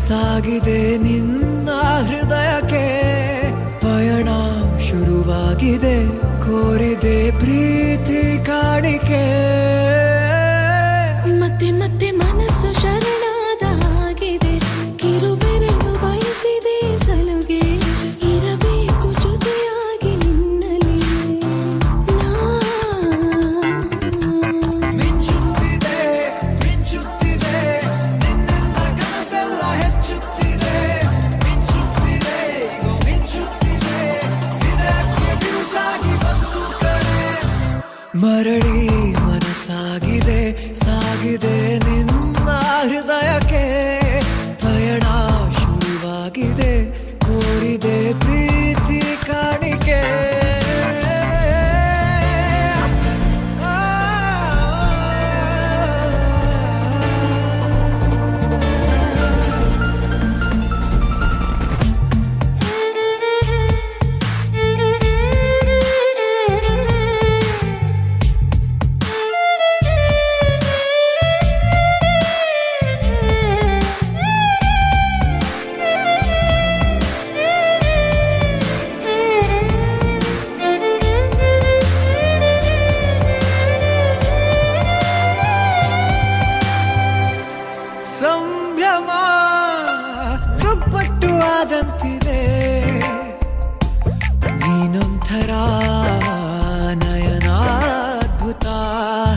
ಸಾಗಿದೆ ನಿನ್ನ ಹೃದಯಕ್ಕೆ ಪಯಣ ಶುರುವಾಗಿದೆ ಕೋರಿದೆ ಪ್ರೀತಿ ಕಾಣಿಕೆ ಮತ್ತೆ ಮತ್ತೆ ಮನಸ್ಸು ಶರಣಾದ ಹಾಗಿದೆ ಕಿರುಬೆರಳು ಬಯಸಿದೆ ಸಲುಗೆ ಇರಬೇಕು ಜೊತೆಯಾಗಿ ನಿನ್ನಲ್ಲಿ ಮಿಂಚುತ್ತಿದೆ ಮಿಂಚುತ್ತಿದೆ ನಿನ್ನಿಂದ ಕನಸೆಲ್ಲ ಹೆಚ್ಚುತ್ತಿದೆ ಮಿಂಚುತ್ತಿದೆ ಈಗ ಮಿಂಚುತ್ತಿದೆ ಇದಕ್ಕೆ ಬಿರುಸಾಗಿ ಬಂತು ಕಡೆ ಮರಳಿ ಮನಸ್ಸಾಗಿದೆ ಸಾಗಿದೆ ನಿನ್ನ ಹೃದಯಕ್ಕೆ ಪಯಣ ಶುರುವಾಗಿದೆ ಕೋರಿದೆ ಪ್ರೀತಿ ಕಾಣಿಕೆ ಸಂಭ್ರಮ ದುಪ್ಪಟ್ಟು ಆದಂತಿದೆ ನೀನೊಂಥರ ನಯನಾದ್ಭುತ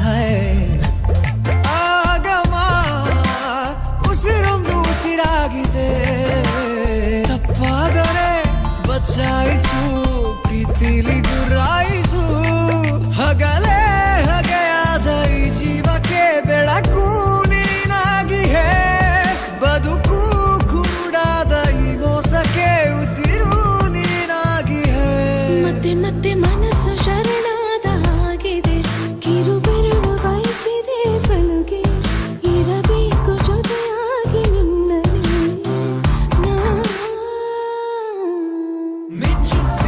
ಹೈ ಆಗಮ ಉಸಿರೊಂದು ಉಸಿರಾಗಿದೆ ತಪ್ಪಾದರೆ ಬಚಾಯಿಸು ಪ್ರೀತಿಲಿ ಗುರಾಯಿಸು ಹಗಲೇ ಹಗೆಯಾದ ಈ ಜೀವಕ್ಕೆ ಬೆಳಕು ನೀನಾಗಿ ಹೇ ಬದುಕು ಕುರುಡಾದ ಈ ಮೋಸಕ್ಕೆ ಉಸಿರು ನೀನಾಗಿ ಹೇ ಮತ್ತೆ ಮತ್ತೆ ಮನಸ್ಸು ಶರಣಾದ ಹಾಗಿದೆ ಕಿರುಬೆರಳು ಬಯಸಿದೆ ಸಲುಗೆ ಇರಬೇಕು ಜೊತೆಯಾಗಿ ನಿನ್ನಲ್ಲಿ ಮಿಂಚುತ್ತಿದೆ